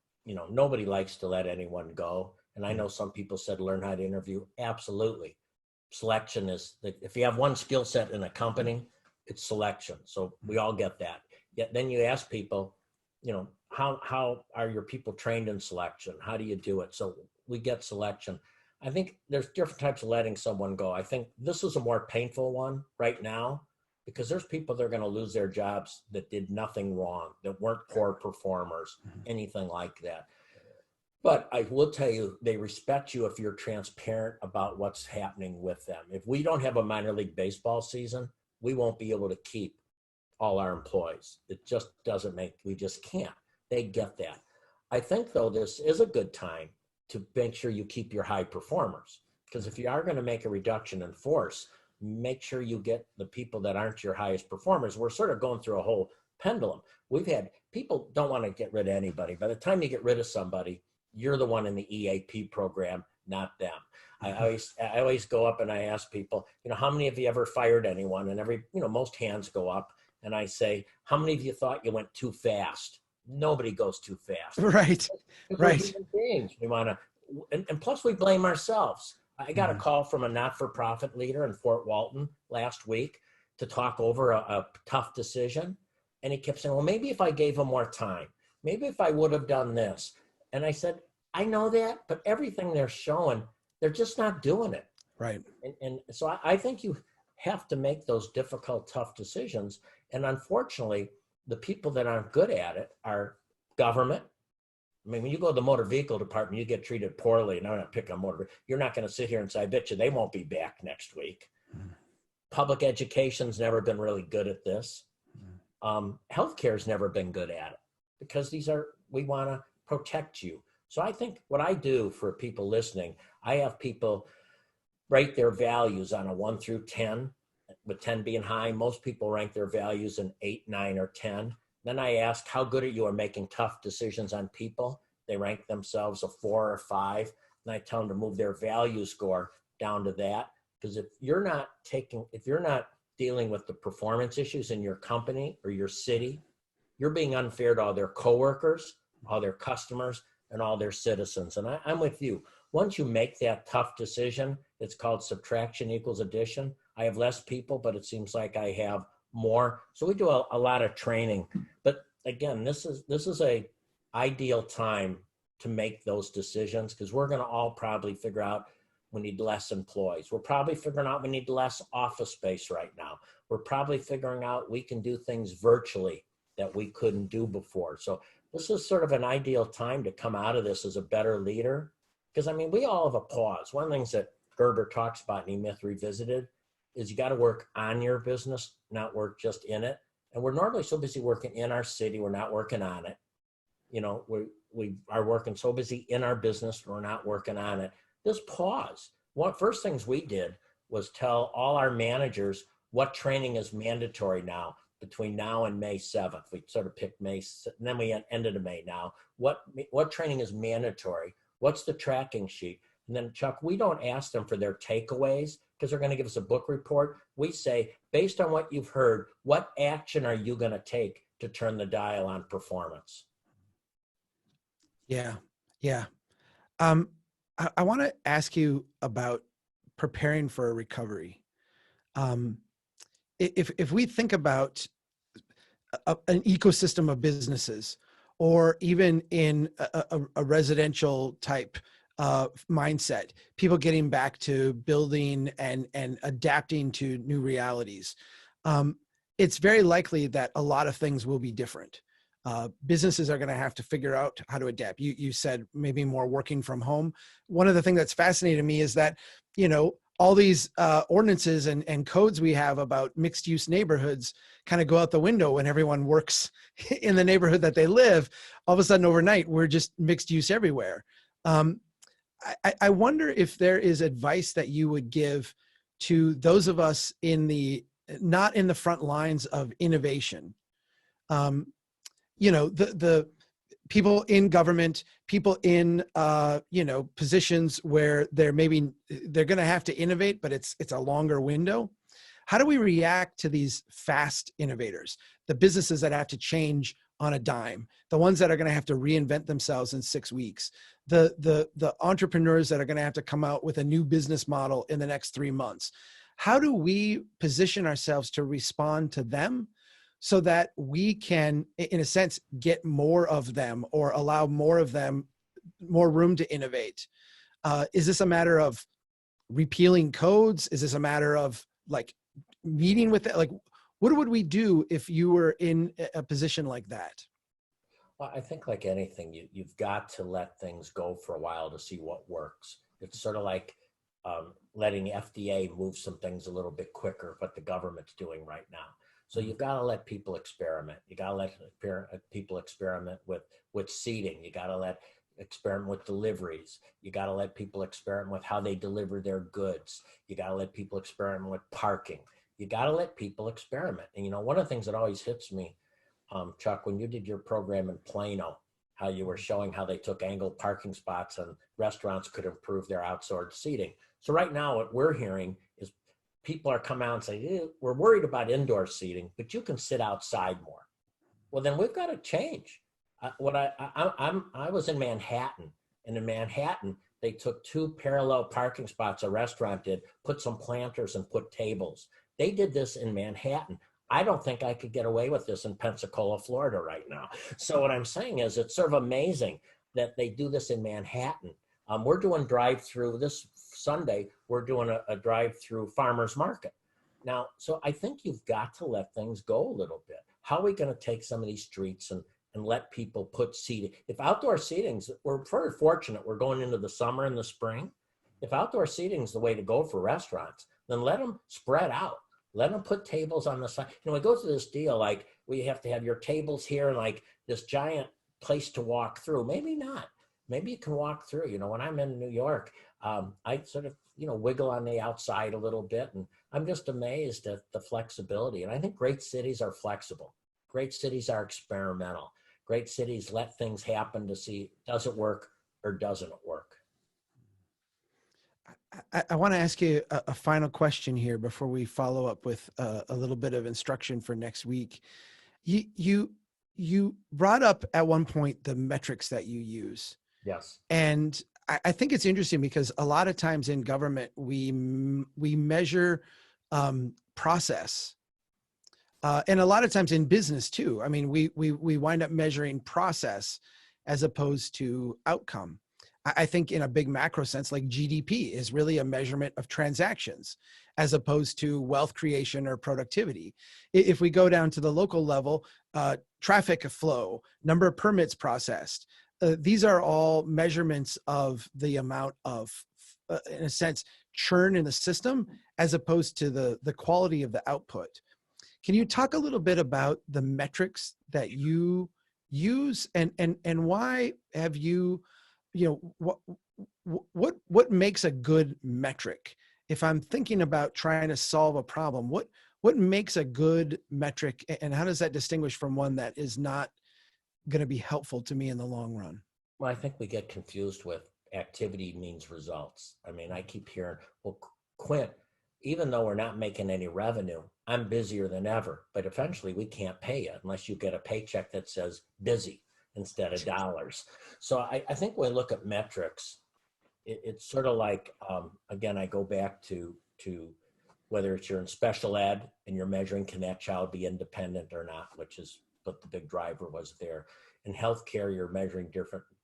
nobody likes to let anyone go. And I know some people said learn how to interview. Absolutely. Selection is, if you have one skill set in a company, it's selection. So we all get that. Yet then you ask people, how are your people trained in selection? How do you do it? So we get selection. I think there's different types of letting someone go. I think this is a more painful one right now because there's people that are going to lose their jobs that did nothing wrong, that weren't poor performers, anything like that. But I will tell you, they respect you if you're transparent about what's happening with them. If we don't have a minor league baseball season, we won't be able to keep all our employees. It just doesn't we just can't. They get that. I think, though, this is a good time to make sure you keep your high performers. Because if you are going to make a reduction in force, make sure you get the people that aren't your highest performers. We're sort of going through a whole pendulum. We've had people don't want to get rid of anybody. By the time you get rid of somebody, you're the one in the EAP program, not them. I always go up and I ask people, how many of you ever fired anyone? And most hands go up. And I say, how many of you thought you went too fast? Nobody goes too fast. Right. We're human beings. We want to, and plus we blame ourselves. I got a call from a not-for-profit leader in Fort Walton last week to talk over a tough decision. And he kept saying, well, maybe if I gave him more time, maybe if I would have done this. And I said, I know that, but everything they're showing, they're just not doing it. Right. And so I think you have to make those difficult, tough decisions. And unfortunately, the people that aren't good at it are government. I mean, when you go to the motor vehicle department, you get treated poorly. And I'm not picking on motor. You're not going to sit here and say, I bet you they won't be back next week. Public education's never been really good at this. Healthcare's never been good at it because we want to protect you. So I think what I do for people listening, I have people rate their values on a 1 through 10, with 10 being high. Most people rank their values in 8, 9, or 10. Then I ask, how good are you at making tough decisions on people? They rank themselves a 4 or 5. And I tell them to move their value score down to that. Because if you're not dealing with the performance issues in your company or your city, you're being unfair to all their coworkers, all their customers, and all their citizens. And I'm with you. Once you make that tough decision, it's called subtraction equals addition. I have less people, but it seems like I have more. So we do a lot of training. But again, this is a ideal time to make those decisions because we're going to all probably figure out we need less employees. We're probably figuring out we need less office space right now. We're probably figuring out we can do things virtually that we couldn't do before. So this is sort of an ideal time to come out of this as a better leader. Because, I mean, we all have a pause. One of the things that Gerber talks about in E-Myth Revisited is you got to work on your business, not work just in it. And we're normally so busy working in our city, we're not working on it. We are working so busy in our business, we're not working on it. This pause. One first things we did was tell all our managers what training is mandatory now between now and May 7th. We sort of picked May, and then we ended in May now. What training is mandatory? What's the tracking sheet? And then, Chuck, we don't ask them for their takeaways because they're going to give us a book report. We say, based on what you've heard, what action are you going to take to turn the dial on performance? Yeah. I want to ask you about preparing for a recovery. If we think about an ecosystem of businesses, or even in a residential type mindset, people getting back to building and adapting to new realities, it's very likely that a lot of things will be different. Businesses are going to have to figure out how to adapt. You said maybe more working from home. One of the things that's fascinating to me is that, all these ordinances and codes we have about mixed use neighborhoods kind of go out the window when everyone works in the neighborhood that they live. All of a sudden overnight, we're just mixed use everywhere. I wonder if there is advice that you would give to those of us not in the front lines of innovation. The people in government, people in, positions where they're going to have to innovate, but it's a longer window. How do we react to these fast innovators, the businesses that have to change on a dime, the ones that are going to have to reinvent themselves in 6 weeks, the entrepreneurs that are going to have to come out with a new business model in the next 3 months? How do we position ourselves to respond to them so that we can, in a sense, get more of them or allow more of them more room to innovate? Is this a matter of repealing codes? Is this a matter of like meeting with it? Like, what would we do if you were in a position like that? Well, I think like anything, you've got to let things go for a while to see what works. It's sort of like letting FDA move some things a little bit quicker, what the government's doing right now. So you've got to let people experiment. You got to let people experiment with seating. You got to let experiment with deliveries. You got to let people experiment with how they deliver their goods. You got to let people experiment with parking. You got to let people experiment. And, you know, one of the things that always hits me, Chuck, when you did your program in Plano, how you were showing how they took angled parking spots and restaurants could improve their outdoor seating. So right now what we're hearing is people are coming out and saying, we're worried about indoor seating, but you can sit outside more. Well, then we've got to change. I was in Manhattan, and in Manhattan, they took 2 parallel parking spots a restaurant did, put some planters and put tables. They did this in Manhattan. I don't think I could get away with this in Pensacola, Florida right now. So what I'm saying is it's sort of amazing that they do this in Manhattan. We're doing drive-through this Sunday. We're doing a drive-through farmer's market. Now, so I think you've got to let things go a little bit. How are we going to take some of these streets and let people put seating? If outdoor seating's, we're very fortunate, we're going into the summer and the spring. If outdoor seating's the way to go for restaurants, then let them spread out. Let them put tables on the side. You know, we go through this deal, like we have to have your tables here and like this giant place to walk through. Maybe not. Maybe you can walk through. You know, when I'm in New York, I sort of, you know, wiggle on the outside a little bit. And I'm just amazed at the flexibility. And I think great cities are flexible. Great cities are experimental. Great cities let things happen to see, does it work or doesn't it work? I want to ask you a final question here before we follow up with a little bit of instruction for next week. You brought up at one point the metrics that you use. Yes. And I think it's interesting because a lot of times in government, we measure process. And a lot of times in business too. I mean, we wind up measuring process as opposed to outcome. I think in a big macro sense, like GDP is really a measurement of transactions as opposed to wealth creation or productivity. If we go down to the local level, traffic flow, number of permits processed, these are all measurements of the amount of, in a sense, churn in the system as opposed to the quality of the output. Can you talk a little bit about the metrics that you use and why have you, you know, what makes a good metric? If I'm thinking about trying to solve a problem, what makes a good metric and how does that distinguish from one that is not going to be helpful to me in the long run? Well, I think we get confused with activity means results. I mean, I keep hearing, well, Quint, even though we're not making any revenue, I'm busier than ever, but eventually we can't pay you unless you get a paycheck that says busy instead of dollars. So I think when we look at metrics, it's sort of like, again, I go back to whether it's you're in special ed and you're measuring can that child be independent or not, which is what the big driver was there. In healthcare, you're measuring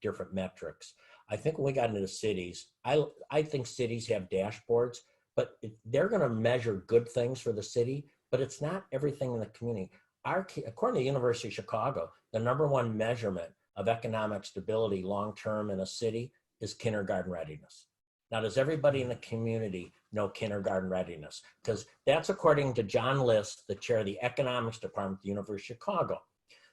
different metrics. I think when we got into the cities, I think cities have dashboards, but they're going to measure good things for the city, but it's not everything in the community. According to the University of Chicago, the #1 measurement of economic stability long-term in a city is kindergarten readiness. Now, does everybody in the community know kindergarten readiness? Because that's according to John List, the chair of the economics department at the University of Chicago.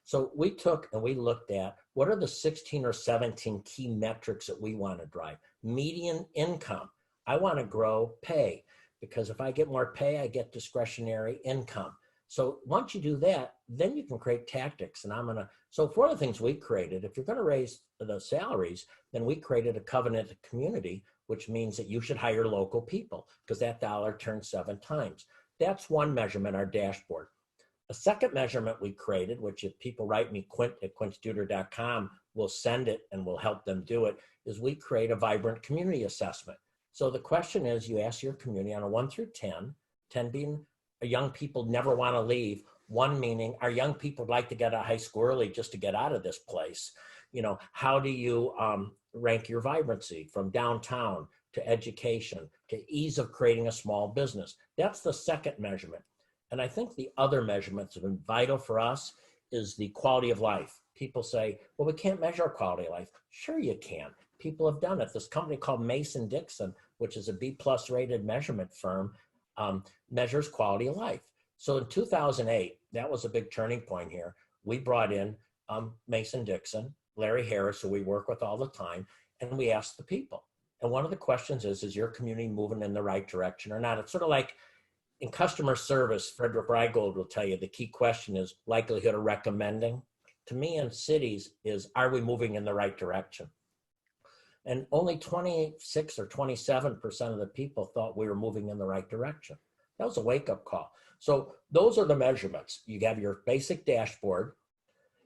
So we took and we looked at what are the 16 or 17 key metrics that we want to drive. Median income. I want to grow pay because if I get more pay, I get discretionary income. So once you do that, then you can create tactics. And so for the things we created, if you're going to raise the salaries, then we created a covenant community, which means that you should hire local people because that dollar turns 7 times. That's one measurement, our dashboard. A second measurement we created, which if people write me Quint at quintstuder.com, we'll send it and we'll help them do it, is we create a vibrant community assessment. So the question is, you ask your community on a 1 through 10, 10 being young people never want to leave, One meaning, our young people would like to get out of high school early just to get out of this place. How do you rank your vibrancy from downtown to education to ease of creating a small business? That's the second measurement. And I think the other measurements have been vital for us is the quality of life. People say, well, we can't measure quality of life. Sure you can. People have done it. This company called Mason-Dixon, which is a B+ rated measurement firm, measures quality of life. So in 2008, that was a big turning point here. We brought in Mason-Dixon, Larry Harris, who we work with all the time, and we asked the people. And one of the questions is your community moving in the right direction or not? It's sort of like in customer service, Frederick Reigold will tell you the key question is likelihood of recommending. To me, in cities is, are we moving in the right direction? And only 26 or 27% of the people thought we were moving in the right direction. That was a wake-up call. So those are the measurements. You have your basic dashboard,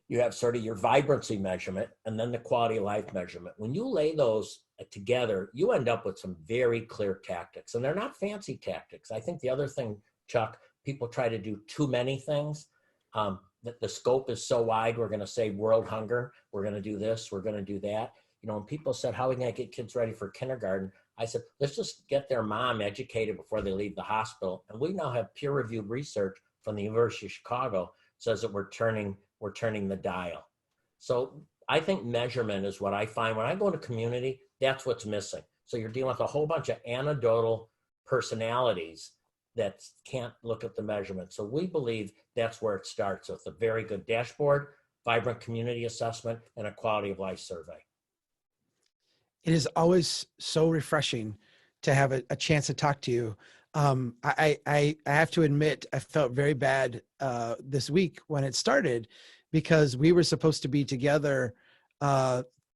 you have sort of your vibrancy measurement, and then the quality of life measurement. When you lay those together, you end up with some very clear tactics, and they're not fancy tactics. I think the other thing, Chuck, people try to do too many things. That the scope is so wide, we're going to say world hunger, we're going to do this, we're going to do that. When people said, how are we going to get kids ready for kindergarten? I said, let's just get their mom educated before they leave the hospital. And we now have peer-reviewed research from the University of Chicago says that we're turning the dial. So I think measurement is what I find when I go to community, that's what's missing. So you're dealing with a whole bunch of anecdotal personalities that can't look at the measurement. So we believe that's where it starts, with a very good dashboard, vibrant community assessment, and a quality of life survey. It is always so refreshing to have a chance to talk to you. I have to admit, I felt very bad this week when it started because we were supposed to be together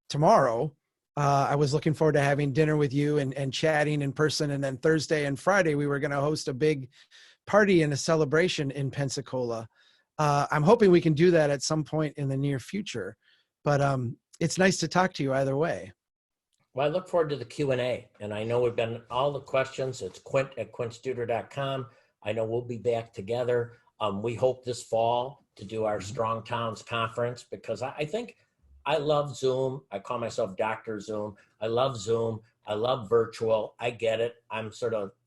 tomorrow. I was looking forward to having dinner with you and chatting in person. And then Thursday and Friday, we were going to host a big party and a celebration in Pensacola. I'm hoping we can do that at some point in the near future, but it's nice to talk to you either way. Well, I look forward to the Q&A, and I know we've been all the questions. It's quint@quintstuder.com. I know we'll be back together. We hope this fall to do our Strong Towns Conference, because I think I love Zoom. I call myself Dr. Zoom. I love Zoom. I love virtual. I get it.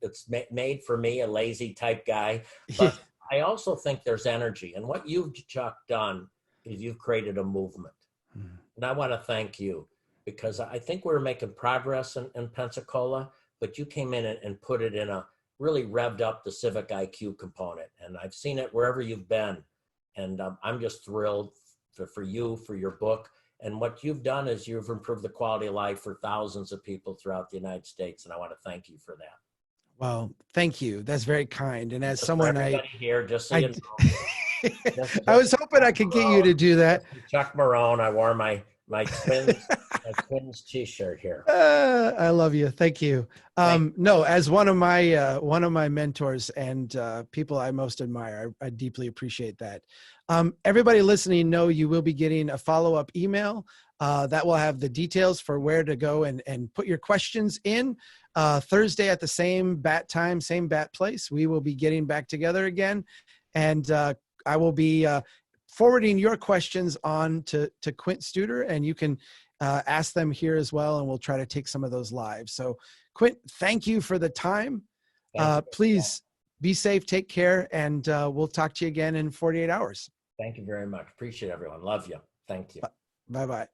It's made for me, a lazy type guy. But I also think there's energy. And what you've, Chuck, done is you've created a movement. And I want to thank you, because I think we're making progress in Pensacola, but you came in and put it in a really revved up the civic IQ component. And I've seen it wherever you've been. And I'm just thrilled for you, for your book. And what you've done is you've improved the quality of life for thousands of people throughout the United States. And I want to thank you for that. Well, thank you. That's very kind. And as Just someone here, just so you know. I was hoping I could get you to do that. Chuck Marohn. I wore my Quints t-shirt here. I love you. Thank you. No, as one of my mentors and people I most admire, I deeply appreciate that. Everybody listening, know you will be getting a follow-up email that will have the details for where to go and put your questions in. Thursday at the same bat time, same bat place, we will be getting back together again, and I will be forwarding your questions on to Quint Studer, and you can ask them here as well, and we'll try to take some of those live. So Quint, thank you for the time. Please be safe, take care, and we'll talk to you again in 48 hours. Thank you very much. Appreciate everyone. Love you. Thank you. Bye-bye.